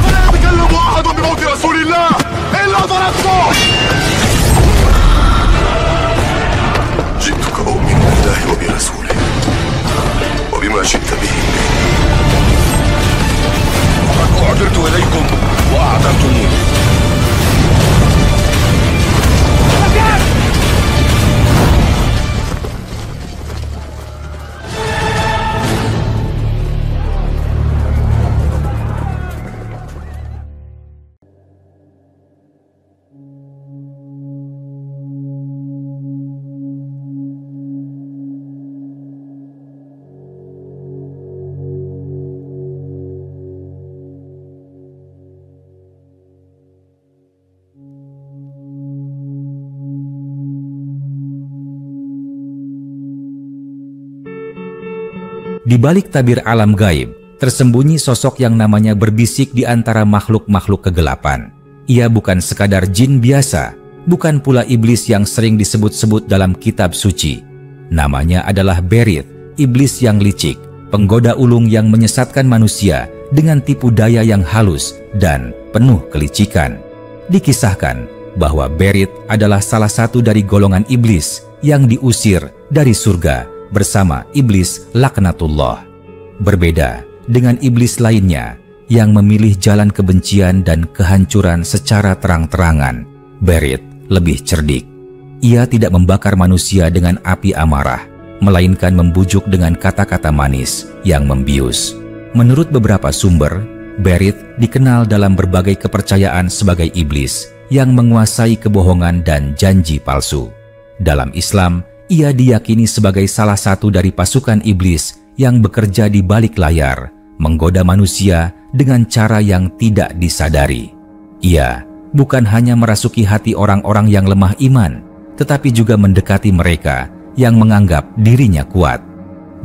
فلا يتكلم أحد بموت رسول الله إلا ضربته. جئتك أؤمن بالله وبرسوله وبما شئت به. وقد أعذرت إليكم وأعذرتموني. Di balik tabir alam gaib, tersembunyi sosok yang namanya berbisik di antara makhluk-makhluk kegelapan. Ia bukan sekadar jin biasa, bukan pula iblis yang sering disebut-sebut dalam kitab suci. Namanya adalah Berith, iblis yang licik, penggoda ulung yang menyesatkan manusia dengan tipu daya yang halus dan penuh kelicikan. Dikisahkan bahwa Berith adalah salah satu dari golongan iblis yang diusir dari surga bersama iblis laknatullah. Berbeda dengan iblis lainnya yang memilih jalan kebencian dan kehancuran secara terang-terangan, Berith lebih cerdik. Ia tidak membakar manusia dengan api amarah, melainkan membujuk dengan kata-kata manis yang membius. Menurut beberapa sumber, Berith dikenal dalam berbagai kepercayaan sebagai iblis yang menguasai kebohongan dan janji palsu. Dalam Islam, ia diyakini sebagai salah satu dari pasukan iblis yang bekerja di balik layar, menggoda manusia dengan cara yang tidak disadari. Ia bukan hanya merasuki hati orang-orang yang lemah iman, tetapi juga mendekati mereka yang menganggap dirinya kuat.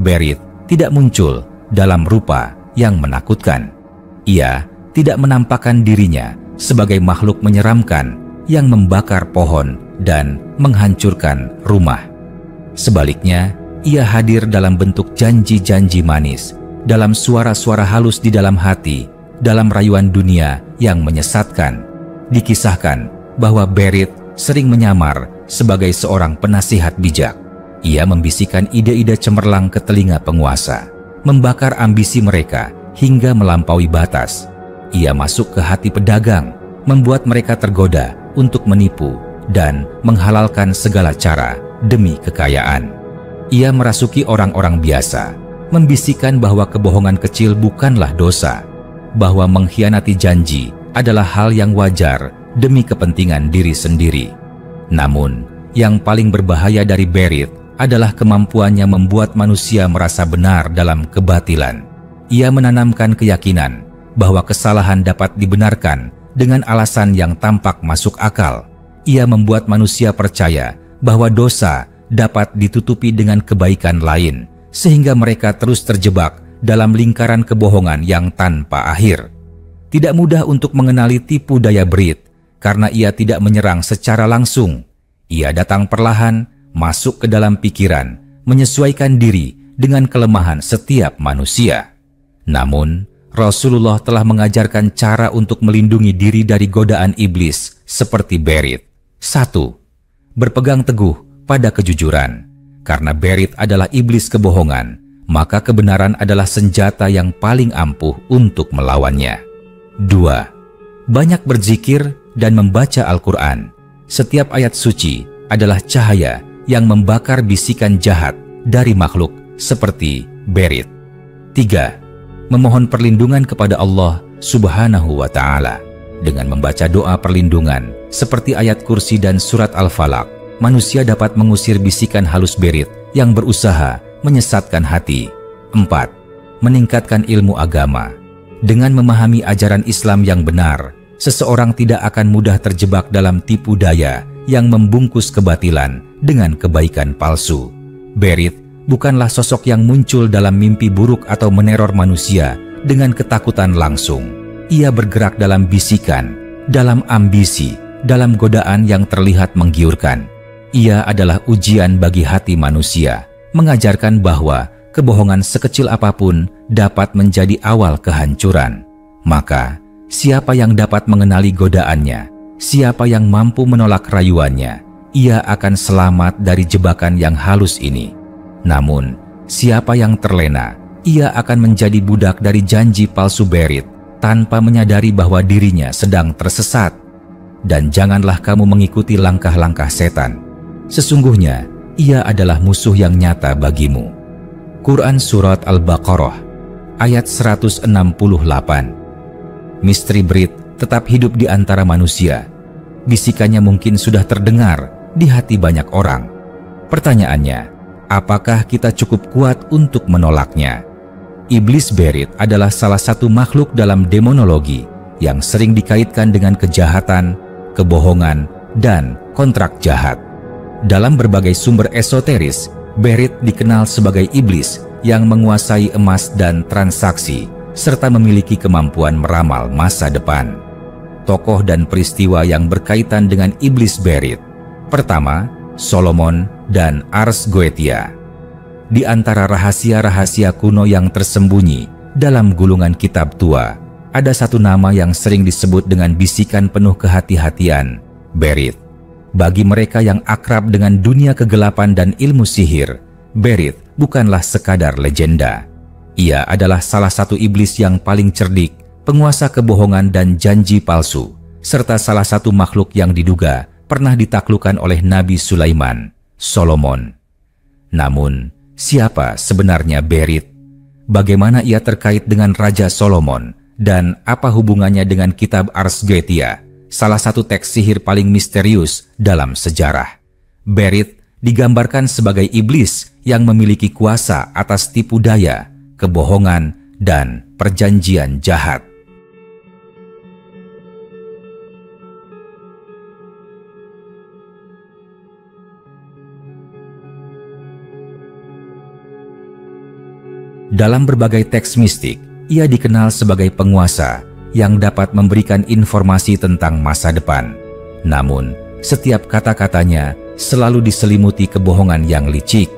Berith tidak muncul dalam rupa yang menakutkan. Ia tidak menampakkan dirinya sebagai makhluk menyeramkan yang membakar pohon dan menghancurkan rumah. Sebaliknya, ia hadir dalam bentuk janji-janji manis, dalam suara-suara halus di dalam hati, dalam rayuan dunia yang menyesatkan. Dikisahkan bahwa Berith sering menyamar sebagai seorang penasihat bijak. Ia membisikkan ide-ide cemerlang ke telinga penguasa, membakar ambisi mereka hingga melampaui batas. Ia masuk ke hati pedagang, membuat mereka tergoda untuk menipu dan menghalalkan segala cara demi kekayaan. Ia merasuki orang-orang biasa, membisikkan bahwa kebohongan kecil bukanlah dosa, bahwa mengkhianati janji adalah hal yang wajar demi kepentingan diri sendiri. Namun, yang paling berbahaya dari Berith adalah kemampuannya membuat manusia merasa benar dalam kebatilan. Ia menanamkan keyakinan bahwa kesalahan dapat dibenarkan dengan alasan yang tampak masuk akal. Ia membuat manusia percaya bahwa dosa dapat ditutupi dengan kebaikan lain, sehingga mereka terus terjebak dalam lingkaran kebohongan yang tanpa akhir. Tidak mudah untuk mengenali tipu daya Berith, karena ia tidak menyerang secara langsung. Ia datang perlahan, masuk ke dalam pikiran, menyesuaikan diri dengan kelemahan setiap manusia. Namun, Rasulullah telah mengajarkan cara untuk melindungi diri dari godaan iblis seperti Berith. 1. Berpegang teguh pada kejujuran. Karena Berith adalah iblis kebohongan, maka kebenaran adalah senjata yang paling ampuh untuk melawannya. 2. Banyak berzikir dan membaca Al-Quran. Setiap ayat suci adalah cahaya yang membakar bisikan jahat dari makhluk seperti Berith. 3. Memohon perlindungan kepada Allah Subhanahu wa Ta'ala. Dengan membaca doa perlindungan seperti ayat kursi dan surat Al-Falaq, manusia dapat mengusir bisikan halus Berith yang berusaha menyesatkan hati. 4. Meningkatkan ilmu agama. Dengan memahami ajaran Islam yang benar, seseorang tidak akan mudah terjebak dalam tipu daya yang membungkus kebatilan dengan kebaikan palsu. Berith bukanlah sosok yang muncul dalam mimpi buruk atau meneror manusia dengan ketakutan langsung. Ia bergerak dalam bisikan, dalam ambisi, dalam godaan yang terlihat menggiurkan. Ia adalah ujian bagi hati manusia, mengajarkan bahwa kebohongan sekecil apapun dapat menjadi awal kehancuran. Maka, siapa yang dapat mengenali godaannya, siapa yang mampu menolak rayuannya, ia akan selamat dari jebakan yang halus ini. Namun, siapa yang terlena, ia akan menjadi budak dari janji palsu Berit tanpa menyadari bahwa dirinya sedang tersesat. Dan janganlah kamu mengikuti langkah-langkah setan. Sesungguhnya, ia adalah musuh yang nyata bagimu. Quran Surat Al-Baqarah, ayat 168. Misteri Berit tetap hidup di antara manusia. Bisikannya mungkin sudah terdengar di hati banyak orang. Pertanyaannya, apakah kita cukup kuat untuk menolaknya? Iblis Berit adalah salah satu makhluk dalam demonologi yang sering dikaitkan dengan kejahatan, kebohongan, dan kontrak jahat. Dalam berbagai sumber esoteris, Berit dikenal sebagai iblis yang menguasai emas dan transaksi, serta memiliki kemampuan meramal masa depan. Tokoh dan peristiwa yang berkaitan dengan iblis Berit. Pertama, Solomon dan Ars Goetia. Di antara rahasia-rahasia kuno yang tersembunyi dalam gulungan kitab tua, ada satu nama yang sering disebut dengan bisikan penuh kehati-hatian, Berit. Bagi mereka yang akrab dengan dunia kegelapan dan ilmu sihir, Berit bukanlah sekadar legenda. Ia adalah salah satu iblis yang paling cerdik, penguasa kebohongan dan janji palsu, serta salah satu makhluk yang diduga pernah ditaklukkan oleh Nabi Sulaiman, Solomon. Namun, siapa sebenarnya Berit? Bagaimana ia terkait dengan Raja Solomon? Dan apa hubungannya dengan kitab Ars Goetia, salah satu teks sihir paling misterius dalam sejarah? Berit digambarkan sebagai iblis yang memiliki kuasa atas tipu daya, kebohongan, dan perjanjian jahat. Dalam berbagai teks mistik, ia dikenal sebagai penguasa yang dapat memberikan informasi tentang masa depan. Namun, setiap kata-katanya selalu diselimuti kebohongan yang licik.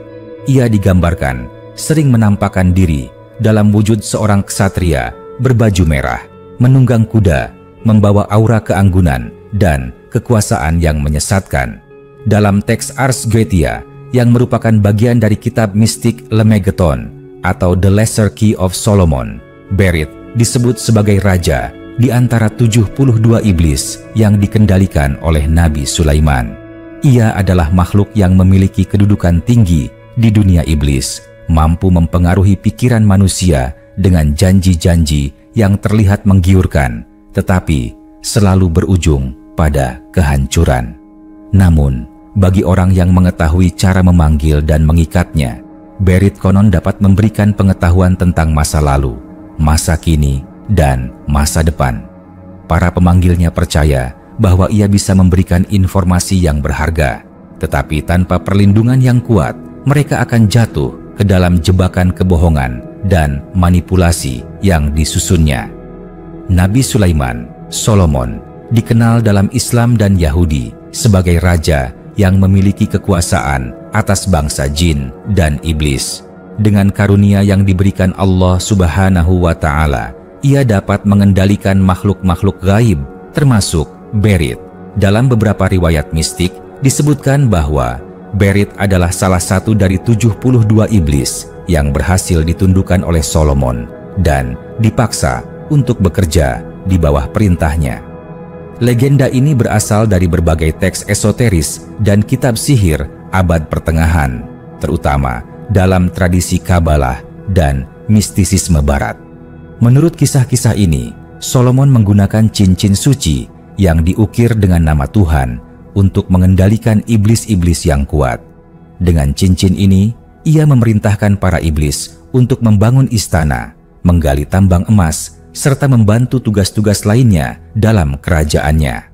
Ia digambarkan sering menampakkan diri dalam wujud seorang ksatria berbaju merah, menunggang kuda, membawa aura keanggunan dan kekuasaan yang menyesatkan. Dalam teks Ars Goetia yang merupakan bagian dari kitab mistik Lemegeton atau The Lesser Key of Solomon, Berit disebut sebagai raja di antara 72 iblis yang dikendalikan oleh Nabi Sulaiman. Ia adalah makhluk yang memiliki kedudukan tinggi di dunia iblis, mampu mempengaruhi pikiran manusia dengan janji-janji yang terlihat menggiurkan, tetapi selalu berujung pada kehancuran. Namun, bagi orang yang mengetahui cara memanggil dan mengikatnya, Berit konon dapat memberikan pengetahuan tentang masa lalu, masa kini, dan masa depan. Para pemanggilnya percaya bahwa ia bisa memberikan informasi yang berharga, tetapi tanpa perlindungan yang kuat, mereka akan jatuh ke dalam jebakan kebohongan dan manipulasi yang disusunnya. Nabi Sulaiman, Solomon, dikenal dalam Islam dan Yahudi sebagai raja yang memiliki kekuasaan atas bangsa jin dan iblis. Dengan karunia yang diberikan Allah Subhanahu wa Ta'ala, ia dapat mengendalikan makhluk-makhluk gaib, termasuk Berit. Dalam beberapa riwayat mistik, disebutkan bahwa Berit adalah salah satu dari 72 iblis yang berhasil ditundukkan oleh Solomon dan dipaksa untuk bekerja di bawah perintahnya. Legenda ini berasal dari berbagai teks esoteris dan kitab sihir abad pertengahan, terutama dalam tradisi Kabalah dan mistisisme barat. Menurut kisah-kisah ini, Solomon menggunakan cincin suci yang diukir dengan nama Tuhan untuk mengendalikan iblis-iblis yang kuat. Dengan cincin ini, ia memerintahkan para iblis untuk membangun istana, menggali tambang emas, serta membantu tugas-tugas lainnya dalam kerajaannya.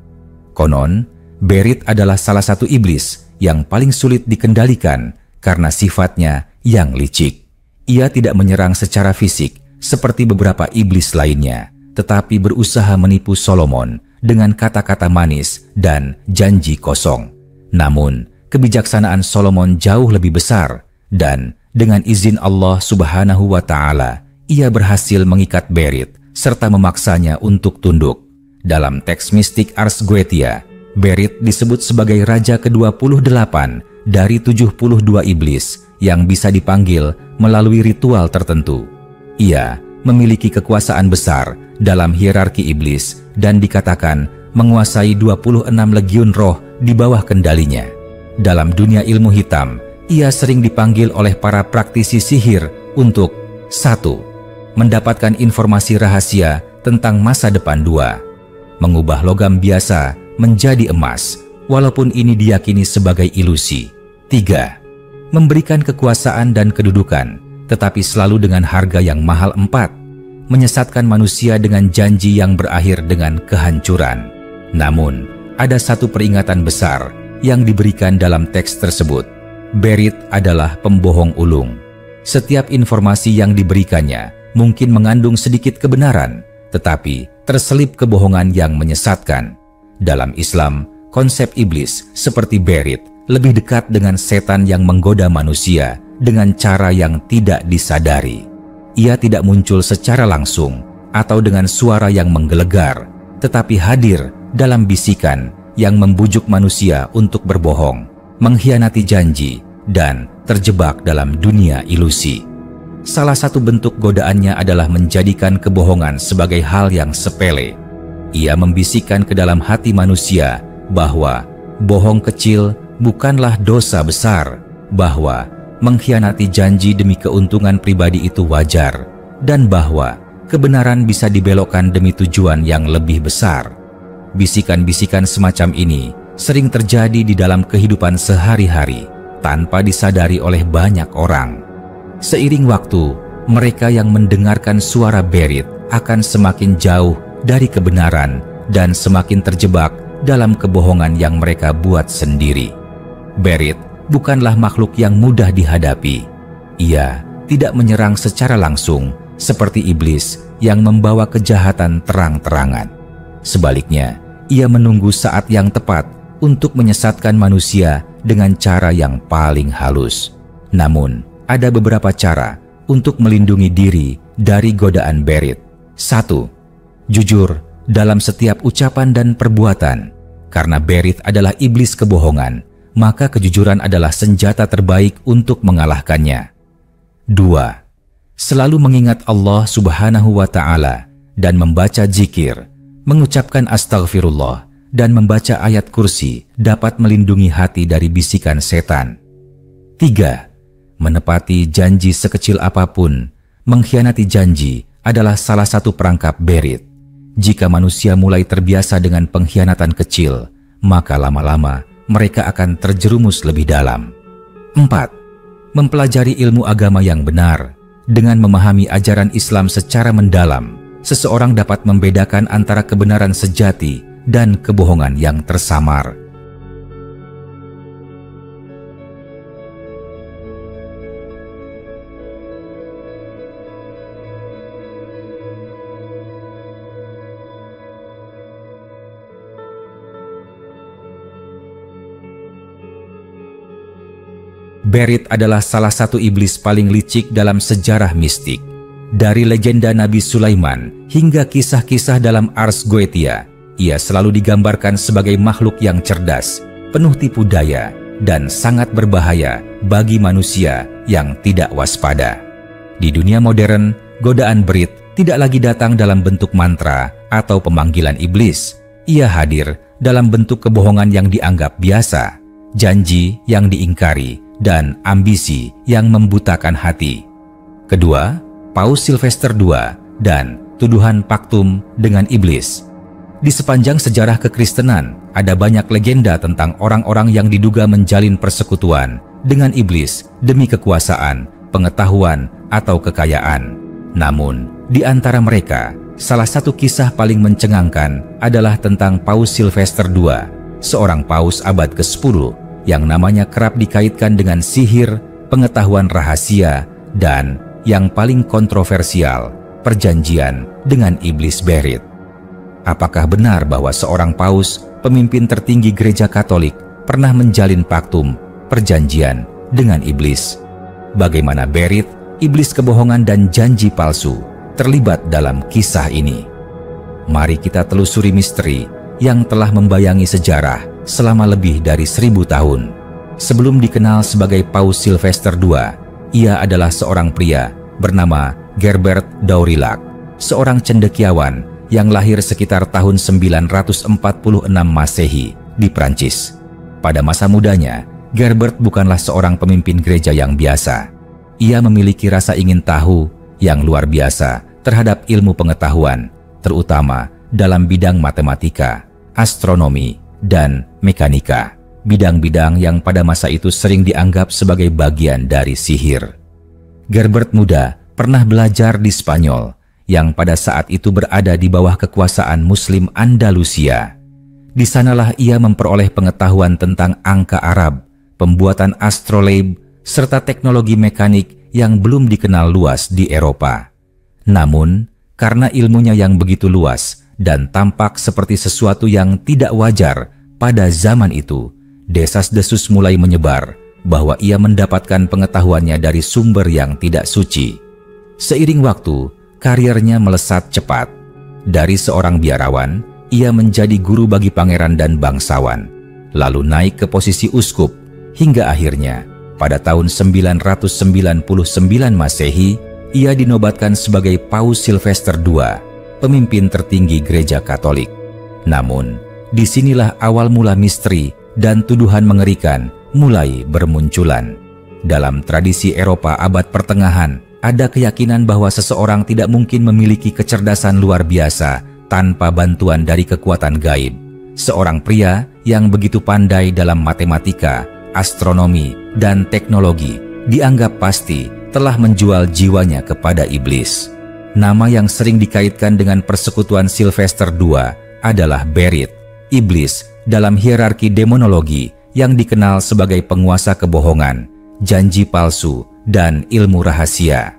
Konon, Berit adalah salah satu iblis yang paling sulit dikendalikan karena sifatnya yang licik. Ia tidak menyerang secara fisik seperti beberapa iblis lainnya, tetapi berusaha menipu Solomon dengan kata-kata manis dan janji kosong. Namun, kebijaksanaan Solomon jauh lebih besar dan dengan izin Allah Subhanahu wa Ta'ala, ia berhasil mengikat Berit serta memaksanya untuk tunduk. Dalam teks mistik Ars Goetia, Berit disebut sebagai raja ke-28 dari 72 iblis yang bisa dipanggil melalui ritual tertentu. Ia memiliki kekuasaan besar dalam hierarki iblis dan dikatakan menguasai 26 legiun roh di bawah kendalinya. Dalam dunia ilmu hitam, ia sering dipanggil oleh para praktisi sihir untuk 1. Mendapatkan informasi rahasia tentang masa depan. 2. Mengubah logam biasa menjadi emas, walaupun ini diyakini sebagai ilusi. 3. Memberikan kekuasaan dan kedudukan, tetapi selalu dengan harga yang mahal. 4. Menyesatkan manusia dengan janji yang berakhir dengan kehancuran. Namun, ada satu peringatan besar yang diberikan dalam teks tersebut. Berit adalah pembohong ulung. Setiap informasi yang diberikannya mungkin mengandung sedikit kebenaran, tetapi terselip kebohongan yang menyesatkan. Dalam Islam, konsep iblis seperti Berit lebih dekat dengan setan yang menggoda manusia dengan cara yang tidak disadari. Ia tidak muncul secara langsung atau dengan suara yang menggelegar, tetapi hadir dalam bisikan yang membujuk manusia untuk berbohong, mengkhianati janji, dan terjebak dalam dunia ilusi. Salah satu bentuk godaannya adalah menjadikan kebohongan sebagai hal yang sepele. Ia membisikkan ke dalam hati manusia bahwa bohong kecil bukanlah dosa besar, bahwa mengkhianati janji demi keuntungan pribadi itu wajar, dan bahwa kebenaran bisa dibelokkan demi tujuan yang lebih besar. Bisikan-bisikan semacam ini sering terjadi di dalam kehidupan sehari-hari tanpa disadari oleh banyak orang. Seiring waktu, mereka yang mendengarkan suara Berit akan semakin jauh dari kebenaran dan semakin terjebak dalam kebohongan yang mereka buat sendiri. Berit bukanlah makhluk yang mudah dihadapi. Ia tidak menyerang secara langsung seperti iblis yang membawa kejahatan terang-terangan. Sebaliknya, ia menunggu saat yang tepat untuk menyesatkan manusia dengan cara yang paling halus. Namun, ada beberapa cara untuk melindungi diri dari godaan Berit. 1. Jujur dalam setiap ucapan dan perbuatan. Karena Berit adalah iblis kebohongan, maka kejujuran adalah senjata terbaik untuk mengalahkannya. 2. Selalu mengingat Allah Subhanahu wa Ta'ala dan membaca zikir. Mengucapkan astagfirullah dan membaca ayat kursi dapat melindungi hati dari bisikan setan. 3. Menepati janji sekecil apapun. Mengkhianati janji adalah salah satu perangkap Berit. Jika manusia mulai terbiasa dengan pengkhianatan kecil, maka lama-lama mereka akan terjerumus lebih dalam. 4. Mempelajari ilmu agama yang benar. Dengan memahami ajaran Islam secara mendalam, seseorang dapat membedakan antara kebenaran sejati dan kebohongan yang tersamar. Berit adalah salah satu iblis paling licik dalam sejarah mistik. Dari legenda Nabi Sulaiman hingga kisah-kisah dalam Ars Goetia, ia selalu digambarkan sebagai makhluk yang cerdas, penuh tipu daya, dan sangat berbahaya bagi manusia yang tidak waspada. Di dunia modern, godaan Berit tidak lagi datang dalam bentuk mantra atau pemanggilan iblis. Ia hadir dalam bentuk kebohongan yang dianggap biasa, janji yang diingkari, dan ambisi yang membutakan hati. Kedua, Paus Sylvester II dan tuduhan paktum dengan iblis. Di sepanjang sejarah kekristenan, ada banyak legenda tentang orang-orang yang diduga menjalin persekutuan dengan iblis demi kekuasaan, pengetahuan, atau kekayaan. Namun, di antara mereka, salah satu kisah paling mencengangkan adalah tentang Paus Sylvester II, seorang paus abad ke-10 yang namanya kerap dikaitkan dengan sihir, pengetahuan rahasia, dan yang paling kontroversial, perjanjian dengan iblis Berit. Apakah benar bahwa seorang paus, pemimpin tertinggi gereja Katolik, pernah menjalin paktum, perjanjian dengan iblis? bagaimana Berit, iblis kebohongan dan janji palsu, terlibat dalam kisah ini. Mari kita telusuri misteri yang telah membayangi sejarah selama lebih dari 1000 tahun. Sebelum dikenal sebagai Paus Sylvester II, ia adalah seorang pria bernama Gerbert d'Aurillac, seorang cendekiawan yang lahir sekitar tahun 946 Masehi di Prancis. Pada masa mudanya, Gerbert bukanlah seorang pemimpin gereja yang biasa. Ia memiliki rasa ingin tahu yang luar biasa terhadap ilmu pengetahuan, terutama dalam bidang matematika, astronomi, dan mekanika, bidang-bidang yang pada masa itu sering dianggap sebagai bagian dari sihir. Gerbert muda pernah belajar di Spanyol, yang pada saat itu berada di bawah kekuasaan Muslim Andalusia. Di sanalah ia memperoleh pengetahuan tentang angka Arab, pembuatan astrolabe, serta teknologi mekanik yang belum dikenal luas di Eropa. Namun, karena ilmunya yang begitu luas dan tampak seperti sesuatu yang tidak wajar pada zaman itu, desas-desus mulai menyebar bahwa ia mendapatkan pengetahuannya dari sumber yang tidak suci. Seiring waktu, karirnya melesat cepat. Dari seorang biarawan, ia menjadi guru bagi pangeran dan bangsawan, lalu naik ke posisi uskup, hingga akhirnya pada tahun 999 Masehi, ia dinobatkan sebagai Paus Sylvester II, pemimpin tertinggi gereja Katolik. Namun, disinilah awal mula misteri dan tuduhan mengerikan mulai bermunculan. Dalam tradisi Eropa abad pertengahan, ada keyakinan bahwa seseorang tidak mungkin memiliki kecerdasan luar biasa tanpa bantuan dari kekuatan gaib. Seorang pria yang begitu pandai dalam matematika, astronomi, dan teknologi dianggap pasti telah menjual jiwanya kepada iblis. Nama yang sering dikaitkan dengan persekutuan Sylvester II adalah Berit, iblis dalam hierarki demonologi yang dikenal sebagai penguasa kebohongan, janji palsu, dan ilmu rahasia.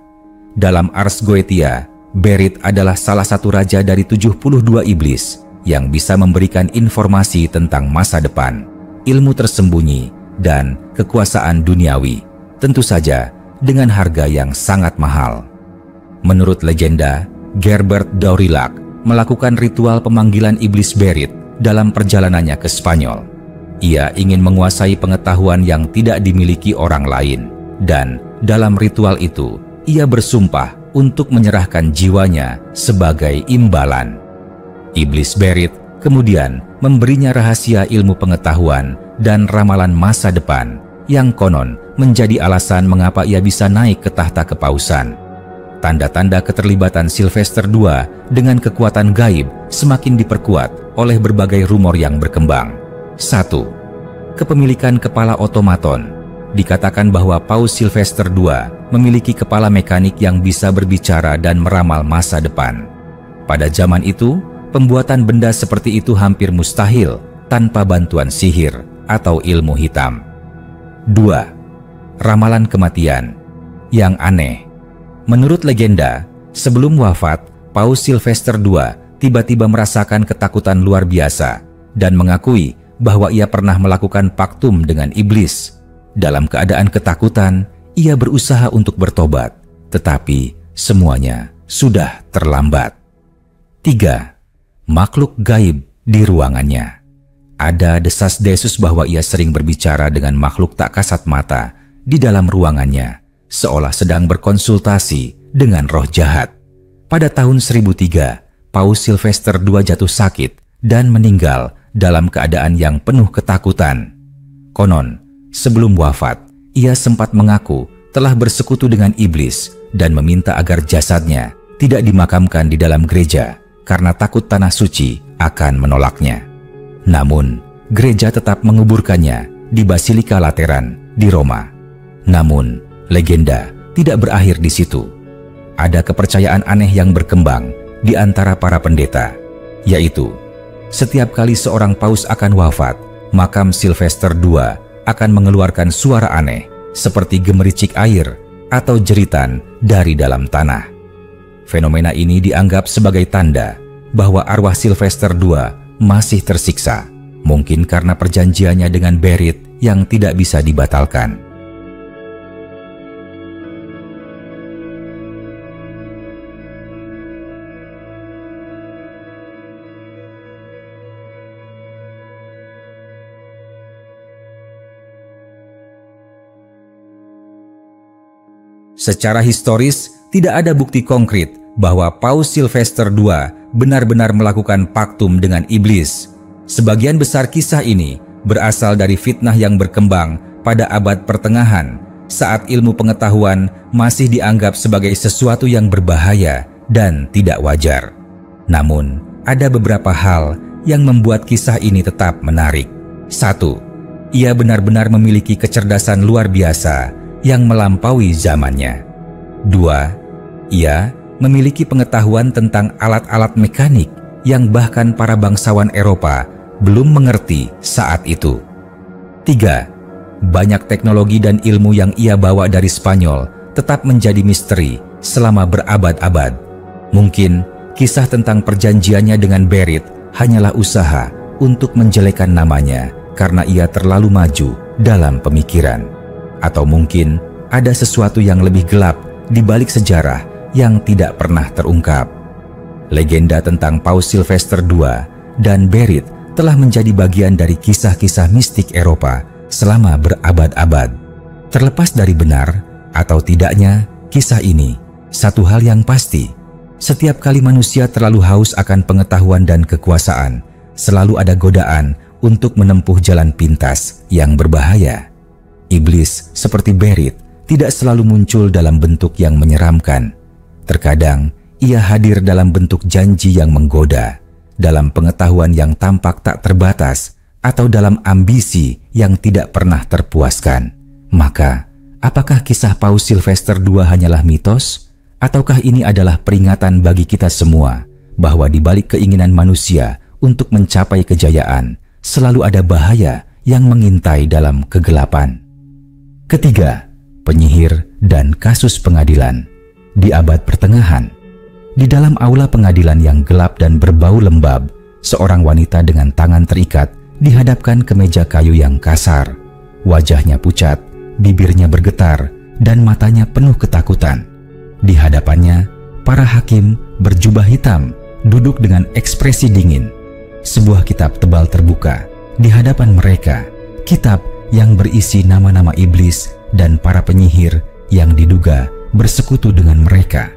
Dalam Ars Goetia, Berit adalah salah satu raja dari 72 iblis yang bisa memberikan informasi tentang masa depan, ilmu tersembunyi, dan kekuasaan duniawi, tentu saja dengan harga yang sangat mahal. Menurut legenda, Gerbert d'Aurillac melakukan ritual pemanggilan iblis Berit dalam perjalanannya ke Spanyol. Ia ingin menguasai pengetahuan yang tidak dimiliki orang lain, dan dalam ritual itu, ia bersumpah untuk menyerahkan jiwanya sebagai imbalan. Iblis Berit kemudian memberinya rahasia ilmu pengetahuan dan ramalan masa depan yang konon menjadi alasan mengapa ia bisa naik ke tahta kepausan. Tanda-tanda keterlibatan Sylvester II dengan kekuatan gaib semakin diperkuat oleh berbagai rumor yang berkembang. 1. Kepemilikan kepala otomaton. Dikatakan bahwa Paus Sylvester II memiliki kepala mekanik yang bisa berbicara dan meramal masa depan. Pada zaman itu, pembuatan benda seperti itu hampir mustahil tanpa bantuan sihir atau ilmu hitam. 2. Ramalan kematian. Yang aneh, menurut legenda, sebelum wafat, Paus Sylvester II tiba-tiba merasakan ketakutan luar biasa dan mengakui bahwa ia pernah melakukan paktum dengan iblis. Dalam keadaan ketakutan, ia berusaha untuk bertobat, tetapi semuanya sudah terlambat. 3. Makhluk gaib di ruangannya. Ada desas-desus bahwa ia sering berbicara dengan makhluk tak kasat mata di dalam ruangannya, seolah sedang berkonsultasi dengan roh jahat. Pada tahun 1003, Paus Sylvester II jatuh sakit dan meninggal dalam keadaan yang penuh ketakutan. Konon, sebelum wafat, ia sempat mengaku telah bersekutu dengan iblis dan meminta agar jasadnya tidak dimakamkan di dalam gereja karena takut tanah suci akan menolaknya. Namun, gereja tetap menguburkannya di Basilika Lateran di Roma. Namun, legenda tidak berakhir di situ. Ada kepercayaan aneh yang berkembang di antara para pendeta, yaitu setiap kali seorang paus akan wafat, makam Sylvester II akan mengeluarkan suara aneh seperti gemericik air atau jeritan dari dalam tanah. Fenomena ini dianggap sebagai tanda bahwa arwah Sylvester II masih tersiksa, mungkin karena perjanjiannya dengan Berit yang tidak bisa dibatalkan. Secara historis, tidak ada bukti konkret bahwa Paus Sylvester II benar-benar melakukan paktum dengan iblis. Sebagian besar kisah ini berasal dari fitnah yang berkembang pada abad pertengahan saat ilmu pengetahuan masih dianggap sebagai sesuatu yang berbahaya dan tidak wajar. Namun, ada beberapa hal yang membuat kisah ini tetap menarik. 1. Ia benar-benar memiliki kecerdasan luar biasa yang melampaui zamannya. 2. Ia memiliki pengetahuan tentang alat-alat mekanik yang bahkan para bangsawan Eropa belum mengerti saat itu. 3. Banyak teknologi dan ilmu yang ia bawa dari Spanyol tetap menjadi misteri selama berabad-abad. Mungkin kisah tentang perjanjiannya dengan Berit hanyalah usaha untuk menjelekkan namanya karena ia terlalu maju dalam pemikiran. Atau mungkin ada sesuatu yang lebih gelap di balik sejarah yang tidak pernah terungkap. Legenda tentang Paus Sylvester II dan Berit telah menjadi bagian dari kisah-kisah mistik Eropa selama berabad-abad. Terlepas dari benar atau tidaknya kisah ini, satu hal yang pasti, setiap kali manusia terlalu haus akan pengetahuan dan kekuasaan, selalu ada godaan untuk menempuh jalan pintas yang berbahaya. Iblis seperti Berit tidak selalu muncul dalam bentuk yang menyeramkan. Terkadang ia hadir dalam bentuk janji yang menggoda, dalam pengetahuan yang tampak tak terbatas, atau dalam ambisi yang tidak pernah terpuaskan. Maka, apakah kisah Paus Sylvester II hanyalah mitos? Ataukah ini adalah peringatan bagi kita semua bahwa di balik keinginan manusia untuk mencapai kejayaan, selalu ada bahaya yang mengintai dalam kegelapan. Ketiga, penyihir dan kasus pengadilan. Di abad pertengahan, di dalam aula pengadilan yang gelap dan berbau lembab, seorang wanita dengan tangan terikat dihadapkan ke meja kayu yang kasar. Wajahnya pucat, bibirnya bergetar, dan matanya penuh ketakutan. Di hadapannya, para hakim berjubah hitam duduk dengan ekspresi dingin. Sebuah kitab tebal terbuka di hadapan mereka, kitab yang berisi nama-nama iblis dan para penyihir yang diduga bersekutu dengan mereka.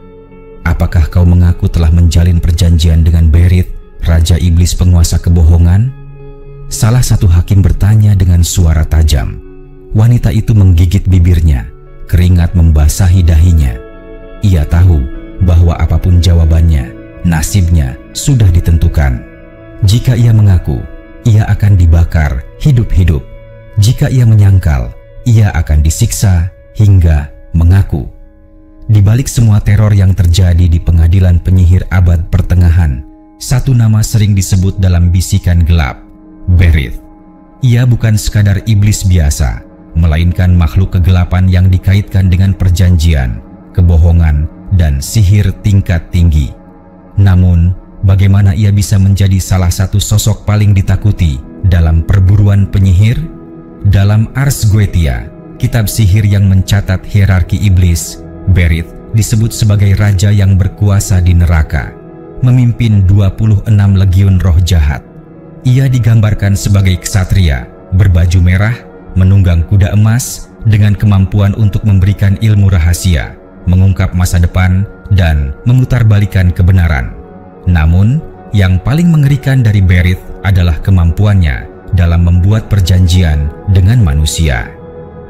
Apakah kau mengaku telah menjalin perjanjian dengan Berit, raja iblis penguasa kebohongan? Salah satu hakim bertanya dengan suara tajam. Wanita itu menggigit bibirnya, keringat membasahi dahinya. Ia tahu bahwa apapun jawabannya, nasibnya sudah ditentukan. Jika ia mengaku, ia akan dibakar hidup-hidup. Jika ia menyangkal, ia akan disiksa hingga mengaku. Di balik semua teror yang terjadi di pengadilan penyihir abad pertengahan, satu nama sering disebut dalam bisikan gelap, Berit. Ia bukan sekadar iblis biasa, melainkan makhluk kegelapan yang dikaitkan dengan perjanjian, kebohongan, dan sihir tingkat tinggi. Namun, bagaimana ia bisa menjadi salah satu sosok paling ditakuti dalam perburuan penyihir? Dalam Ars Goetia, kitab sihir yang mencatat hierarki iblis, Berit disebut sebagai raja yang berkuasa di neraka, memimpin 26 legiun roh jahat. Ia digambarkan sebagai ksatria, berbaju merah, menunggang kuda emas, dengan kemampuan untuk memberikan ilmu rahasia, mengungkap masa depan, dan memutarbalikkan kebenaran. Namun, yang paling mengerikan dari Berit adalah kemampuannya dalam membuat perjanjian dengan manusia.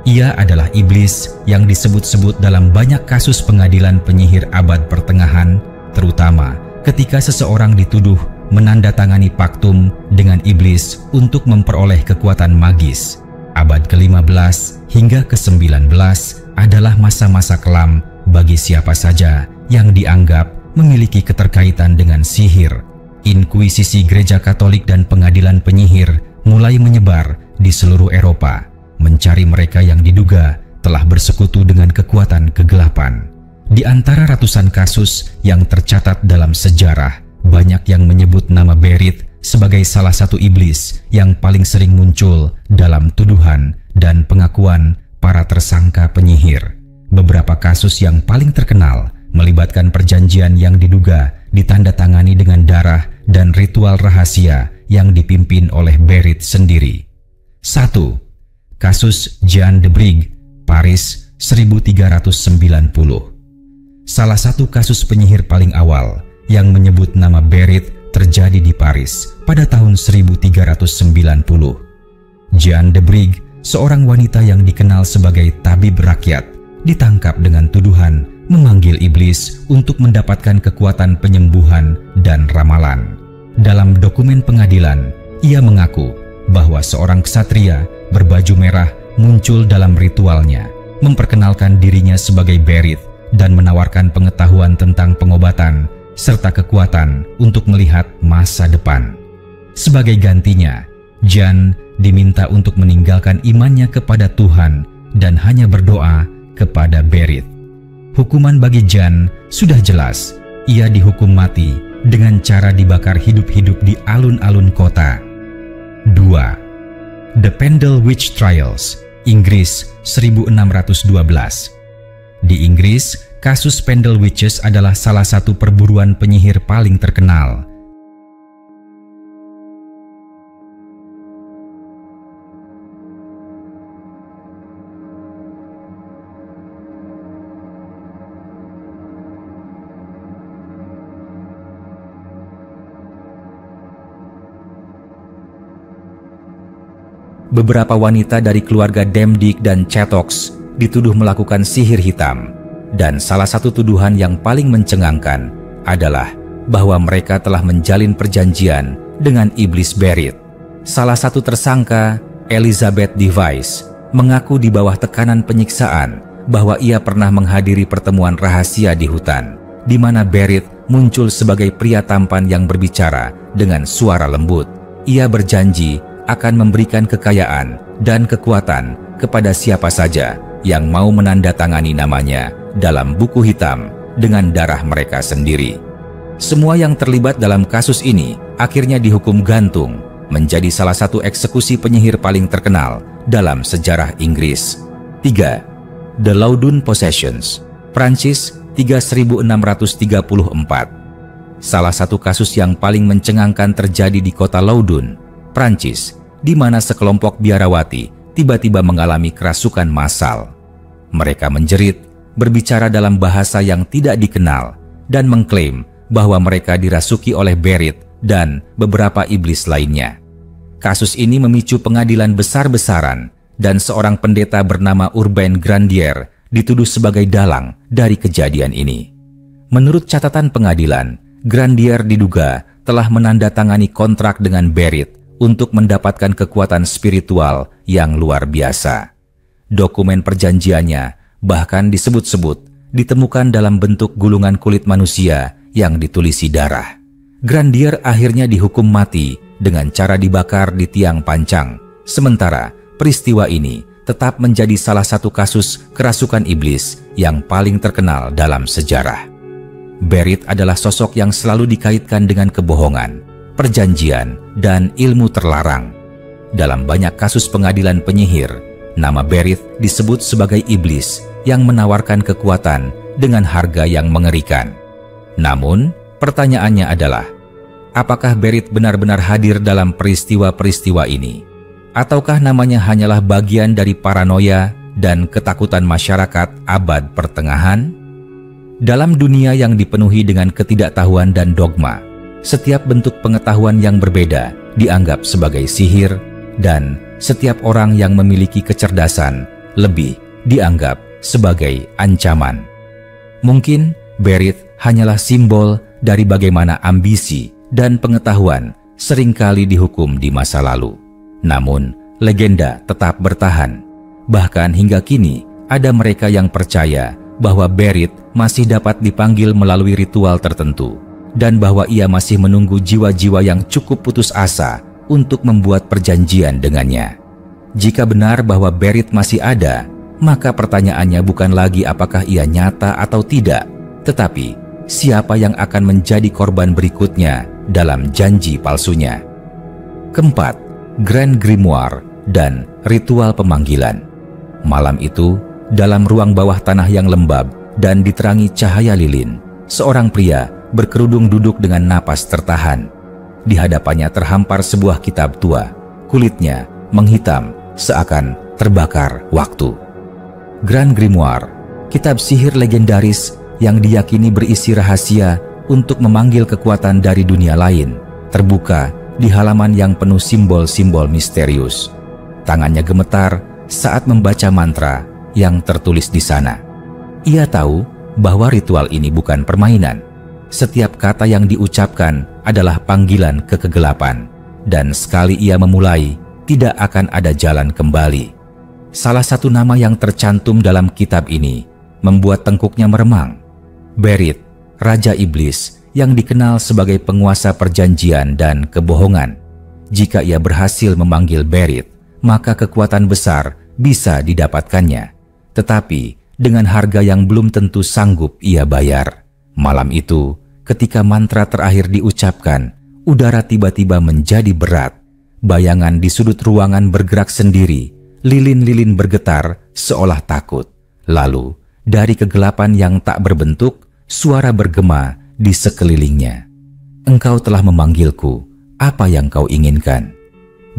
Ia adalah iblis yang disebut-sebut dalam banyak kasus pengadilan penyihir abad pertengahan, terutama ketika seseorang dituduh menandatangani paktum dengan iblis untuk memperoleh kekuatan magis. Abad ke-15 hingga ke-19 adalah masa-masa kelam bagi siapa saja yang dianggap memiliki keterkaitan dengan sihir. Inkuisisi Gereja Katolik dan pengadilan penyihir mulai menyebar di seluruh Eropa, mencari mereka yang diduga telah bersekutu dengan kekuatan kegelapan. Di antara ratusan kasus yang tercatat dalam sejarah, banyak yang menyebut nama Berit sebagai salah satu iblis yang paling sering muncul dalam tuduhan dan pengakuan para tersangka penyihir. Beberapa kasus yang paling terkenal melibatkan perjanjian yang diduga ditandatangani dengan darah dan ritual rahasia yang dipimpin oleh Berit sendiri. 1. Kasus Jean de Brig, Paris, 1390. Salah satu kasus penyihir paling awal yang menyebut nama Berit terjadi di Paris pada tahun 1390. Jeanne de Brigg, seorang wanita yang dikenal sebagai tabib rakyat, ditangkap dengan tuduhan memanggil iblis untuk mendapatkan kekuatan penyembuhan dan ramalan. Dalam dokumen pengadilan, ia mengaku bahwa seorang ksatria berbaju merah muncul dalam ritualnya, memperkenalkan dirinya sebagai Berit dan menawarkan pengetahuan tentang pengobatan serta kekuatan untuk melihat masa depan. Sebagai gantinya, Jeanne diminta untuk meninggalkan imannya kepada Tuhan dan hanya berdoa kepada Berit. Hukuman bagi Jeanne sudah jelas. Ia dihukum mati dengan cara dibakar hidup-hidup di alun-alun kota. 2. The Pendle Witch Trials, Inggris 1612. Di Inggris, kasus Pendle Witches adalah salah satu perburuan penyihir paling terkenal. Beberapa wanita dari keluarga Demdike dan Chattox dituduh melakukan sihir hitam, dan salah satu tuduhan yang paling mencengangkan adalah bahwa mereka telah menjalin perjanjian dengan iblis Berit. Salah satu tersangka, Elizabeth Device, mengaku di bawah tekanan penyiksaan bahwa ia pernah menghadiri pertemuan rahasia di hutan, di mana Berit muncul sebagai pria tampan yang berbicara dengan suara lembut. Ia berjanji akan memberikan kekayaan dan kekuatan kepada siapa saja yang mau menandatangani namanya dalam buku hitam dengan darah mereka sendiri. Semua yang terlibat dalam kasus ini akhirnya dihukum gantung, menjadi salah satu eksekusi penyihir paling terkenal dalam sejarah Inggris. 3. The Loudun Possessions, Prancis 3634. Salah satu kasus yang paling mencengangkan terjadi di kota Loudun, Prancis, di mana sekelompok biarawati tiba-tiba mengalami kerasukan massal. Mereka menjerit, berbicara dalam bahasa yang tidak dikenal, dan mengklaim bahwa mereka dirasuki oleh Berit dan beberapa iblis lainnya. Kasus ini memicu pengadilan besar-besaran, dan seorang pendeta bernama Urbain Grandier dituduh sebagai dalang dari kejadian ini. Menurut catatan pengadilan, Grandier diduga telah menandatangani kontrak dengan Berit untuk mendapatkan kekuatan spiritual yang luar biasa. Dokumen perjanjiannya bahkan disebut-sebut ditemukan dalam bentuk gulungan kulit manusia yang ditulisi darah. Grandier akhirnya dihukum mati dengan cara dibakar di tiang pancang. Sementara peristiwa ini tetap menjadi salah satu kasus kerasukan iblis yang paling terkenal dalam sejarah. Berit adalah sosok yang selalu dikaitkan dengan kebohongan, perjanjian, dan ilmu terlarang. Dalam banyak kasus pengadilan penyihir, nama Berit disebut sebagai iblis yang menawarkan kekuatan dengan harga yang mengerikan. Namun, pertanyaannya adalah, apakah Berit benar-benar hadir dalam peristiwa-peristiwa ini? Ataukah namanya hanyalah bagian dari paranoia dan ketakutan masyarakat abad pertengahan? Dalam dunia yang dipenuhi dengan ketidaktahuan dan dogma, setiap bentuk pengetahuan yang berbeda dianggap sebagai sihir, dan setiap orang yang memiliki kecerdasan lebih dianggap sebagai ancaman. Mungkin Berit hanyalah simbol dari bagaimana ambisi dan pengetahuan seringkali dihukum di masa lalu. Namun, legenda tetap bertahan. Bahkan hingga kini, ada mereka yang percaya bahwa Berit masih dapat dipanggil melalui ritual tertentu, dan bahwa ia masih menunggu jiwa-jiwa yang cukup putus asa untuk membuat perjanjian dengannya. Jika benar bahwa Berit masih ada, maka pertanyaannya bukan lagi apakah ia nyata atau tidak, tetapi siapa yang akan menjadi korban berikutnya dalam janji palsunya. Keempat, Grand Grimoire dan ritual pemanggilan. Malam itu, dalam ruang bawah tanah yang lembab dan diterangi cahaya lilin, seorang pria berkerudung duduk dengan napas tertahan. Di hadapannya terhampar sebuah kitab tua, kulitnya menghitam seakan terbakar waktu. Grand Grimoire, kitab sihir legendaris yang diyakini berisi rahasia untuk memanggil kekuatan dari dunia lain, terbuka di halaman yang penuh simbol-simbol misterius. Tangannya gemetar saat membaca mantra yang tertulis di sana. Ia tahu bahwa ritual ini bukan permainan. Setiap kata yang diucapkan adalah panggilan ke kegelapan, dan sekali ia memulai, tidak akan ada jalan kembali. Salah satu nama yang tercantum dalam kitab ini membuat tengkuknya meremang. Berit, Raja Iblis, yang dikenal sebagai penguasa perjanjian dan kebohongan. Jika ia berhasil memanggil Berit, maka kekuatan besar bisa didapatkannya. Tetapi dengan harga yang belum tentu sanggup ia bayar. Malam itu, ketika mantra terakhir diucapkan, udara tiba-tiba menjadi berat. Bayangan di sudut ruangan bergerak sendiri, lilin-lilin bergetar seolah takut. Lalu, dari kegelapan yang tak berbentuk, suara bergema di sekelilingnya. Engkau telah memanggilku, apa yang kau inginkan?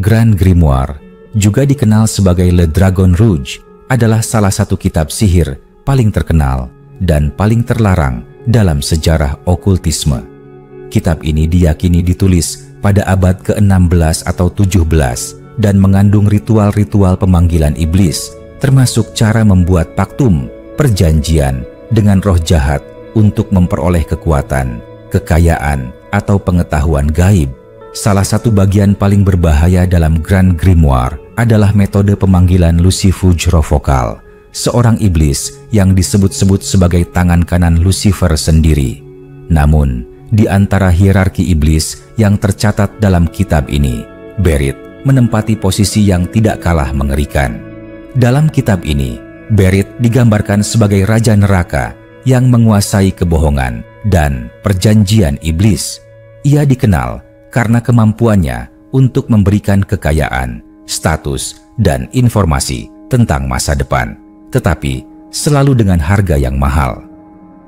Grand Grimoire, juga dikenal sebagai Le Dragon Rouge, adalah salah satu kitab sihir paling terkenal dan paling terlarang dalam sejarah okultisme. Kitab ini diyakini ditulis pada abad ke-16 atau 17 dan mengandung ritual-ritual pemanggilan iblis, termasuk cara membuat paktum, perjanjian dengan roh jahat untuk memperoleh kekuatan, kekayaan, atau pengetahuan gaib. Salah satu bagian paling berbahaya dalam Grand Grimoire adalah metode pemanggilan Lucifuge Vokal, seorang iblis yang disebut-sebut sebagai tangan kanan Lucifer sendiri. Namun, di antara hierarki iblis yang tercatat dalam kitab ini, Berit menempati posisi yang tidak kalah mengerikan. Dalam kitab ini, Berit digambarkan sebagai raja neraka yang menguasai kebohongan dan perjanjian iblis. Ia dikenal karena kemampuannya untuk memberikan kekayaan, status, dan informasi tentang masa depan, tetapi selalu dengan harga yang mahal.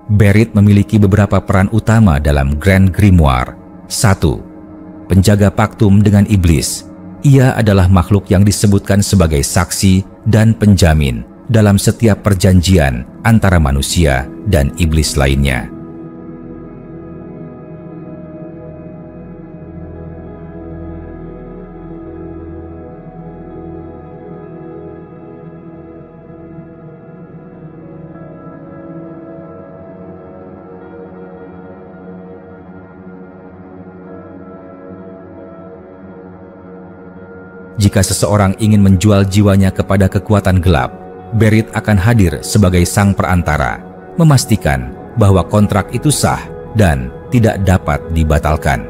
Berit memiliki beberapa peran utama dalam Grand Grimoire. 1. Penjaga paktum dengan iblis. Ia adalah makhluk yang disebutkan sebagai saksi dan penjamin dalam setiap perjanjian antara manusia dan iblis lainnya. Jika seseorang ingin menjual jiwanya kepada kekuatan gelap, Berit akan hadir sebagai sang perantara, memastikan bahwa kontrak itu sah dan tidak dapat dibatalkan.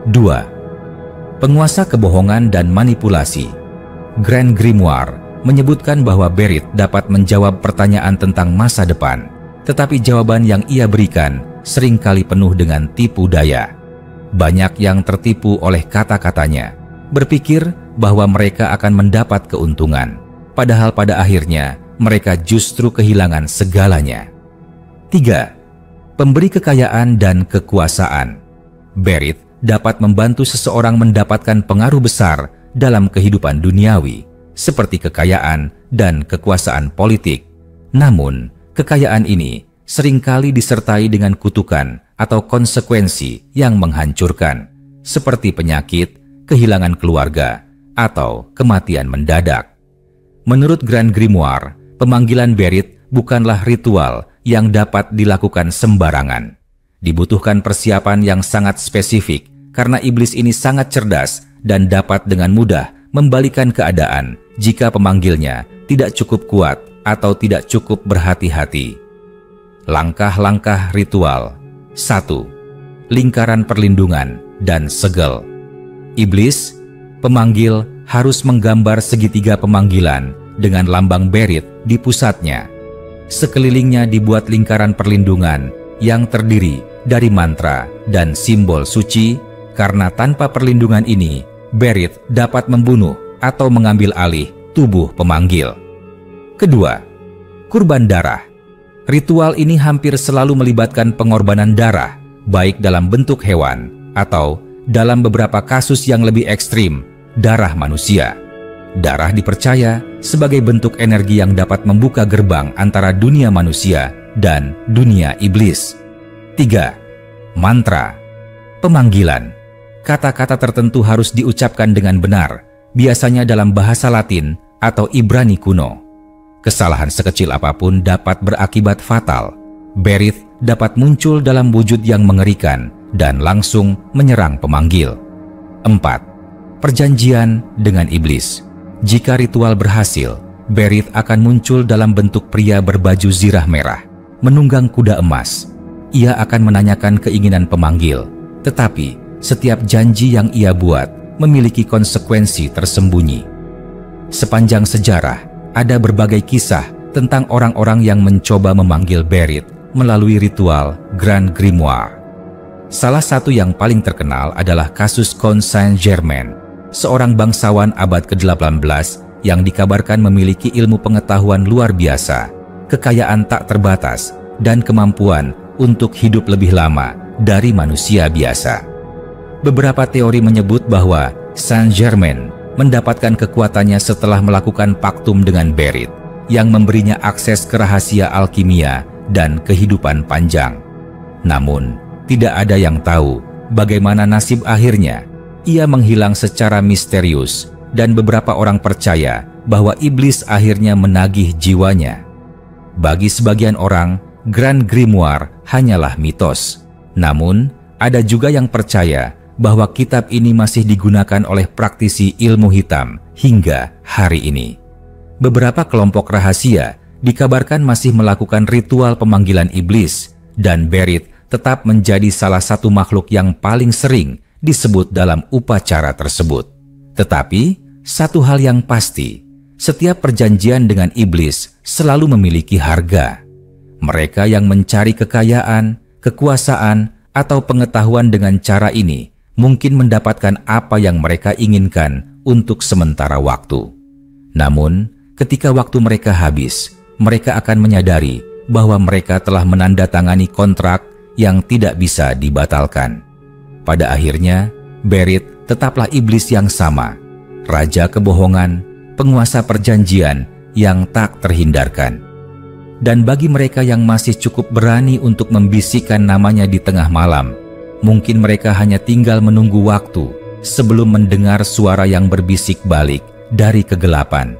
2. Penguasa kebohongan dan manipulasi. Grand Grimoire menyebutkan bahwa Berit dapat menjawab pertanyaan tentang masa depan, tetapi jawaban yang ia berikan seringkali penuh dengan tipu daya. Banyak yang tertipu oleh kata-katanya, berpikir bahwa mereka akan mendapat keuntungan, padahal pada akhirnya mereka justru kehilangan segalanya. 3. Pemberi kekayaan dan kekuasaan. Berit dapat membantu seseorang mendapatkan pengaruh besar dalam kehidupan duniawi, seperti kekayaan dan kekuasaan politik. Namun, kekayaan ini seringkali disertai dengan kutukan atau konsekuensi yang menghancurkan, seperti penyakit, kehilangan keluarga, atau kematian mendadak. Menurut Grand Grimoire, pemanggilan Berit bukanlah ritual yang dapat dilakukan sembarangan. Dibutuhkan persiapan yang sangat spesifik karena iblis ini sangat cerdas dan dapat dengan mudah membalikan keadaan jika pemanggilnya tidak cukup kuat atau tidak cukup berhati-hati. Langkah-langkah ritual. 1. Lingkaran perlindungan dan segel. Iblis, pemanggil, harus menggambar segitiga pemanggilan dengan lambang Berit di pusatnya. Sekelilingnya dibuat lingkaran perlindungan yang terdiri dari mantra dan simbol suci, karena tanpa perlindungan ini, Berit dapat membunuh atau mengambil alih tubuh pemanggil. Kedua, kurban darah. Ritual ini hampir selalu melibatkan pengorbanan darah, baik dalam bentuk hewan atau dalam beberapa kasus yang lebih ekstrim, darah manusia. Darah dipercaya sebagai bentuk energi yang dapat membuka gerbang antara dunia manusia dan dunia iblis. 3. Mantra. Pemanggilan. Kata-kata tertentu harus diucapkan dengan benar, biasanya dalam bahasa Latin atau Ibrani kuno. Kesalahan sekecil apapun dapat berakibat fatal. Berith dapat muncul dalam wujud yang mengerikan dan langsung menyerang pemanggil. 4. Perjanjian dengan iblis. Jika ritual berhasil, Berith akan muncul dalam bentuk pria berbaju zirah merah, menunggang kuda emas. Ia akan menanyakan keinginan pemanggil, tetapi setiap janji yang ia buat memiliki konsekuensi tersembunyi. Sepanjang sejarah, ada berbagai kisah tentang orang-orang yang mencoba memanggil Berith melalui ritual Grand Grimoire. Salah satu yang paling terkenal adalah kasus Count Saint-Germain, seorang bangsawan abad ke-18 yang dikabarkan memiliki ilmu pengetahuan luar biasa, kekayaan tak terbatas, dan kemampuan untuk hidup lebih lama dari manusia biasa. Beberapa teori menyebut bahwa Saint-Germain mendapatkan kekuatannya setelah melakukan paktum dengan Berith, yang memberinya akses ke rahasia alkimia dan kehidupan panjang. Namun, tidak ada yang tahu bagaimana nasib akhirnya. Ia menghilang secara misterius dan beberapa orang percaya bahwa iblis akhirnya menagih jiwanya. Bagi sebagian orang, Grand Grimoire hanyalah mitos. Namun, ada juga yang percaya bahwa kitab ini masih digunakan oleh praktisi ilmu hitam hingga hari ini. Beberapa kelompok rahasia dikabarkan masih melakukan ritual pemanggilan iblis, dan Berith tetap menjadi salah satu makhluk yang paling sering disebut dalam upacara tersebut. Tetapi, satu hal yang pasti, setiap perjanjian dengan iblis selalu memiliki harga. Mereka yang mencari kekayaan, kekuasaan, atau pengetahuan dengan cara ini mungkin mendapatkan apa yang mereka inginkan untuk sementara waktu. Namun, ketika waktu mereka habis, mereka akan menyadari bahwa mereka telah menandatangani kontrak yang tidak bisa dibatalkan. Pada akhirnya, Berith tetaplah iblis yang sama, raja kebohongan, penguasa perjanjian yang tak terhindarkan. Dan bagi mereka yang masih cukup berani untuk membisikkan namanya di tengah malam, mungkin mereka hanya tinggal menunggu waktu sebelum mendengar suara yang berbisik balik dari kegelapan.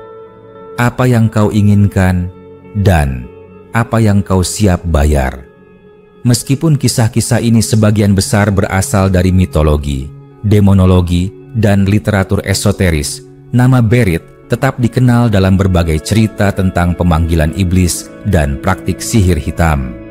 Apa yang kau inginkan dan apa yang kau siap bayar? Meskipun kisah-kisah ini sebagian besar berasal dari mitologi, demonologi, dan literatur esoteris, nama Berith tetap dikenal dalam berbagai cerita tentang pemanggilan iblis dan praktik sihir hitam.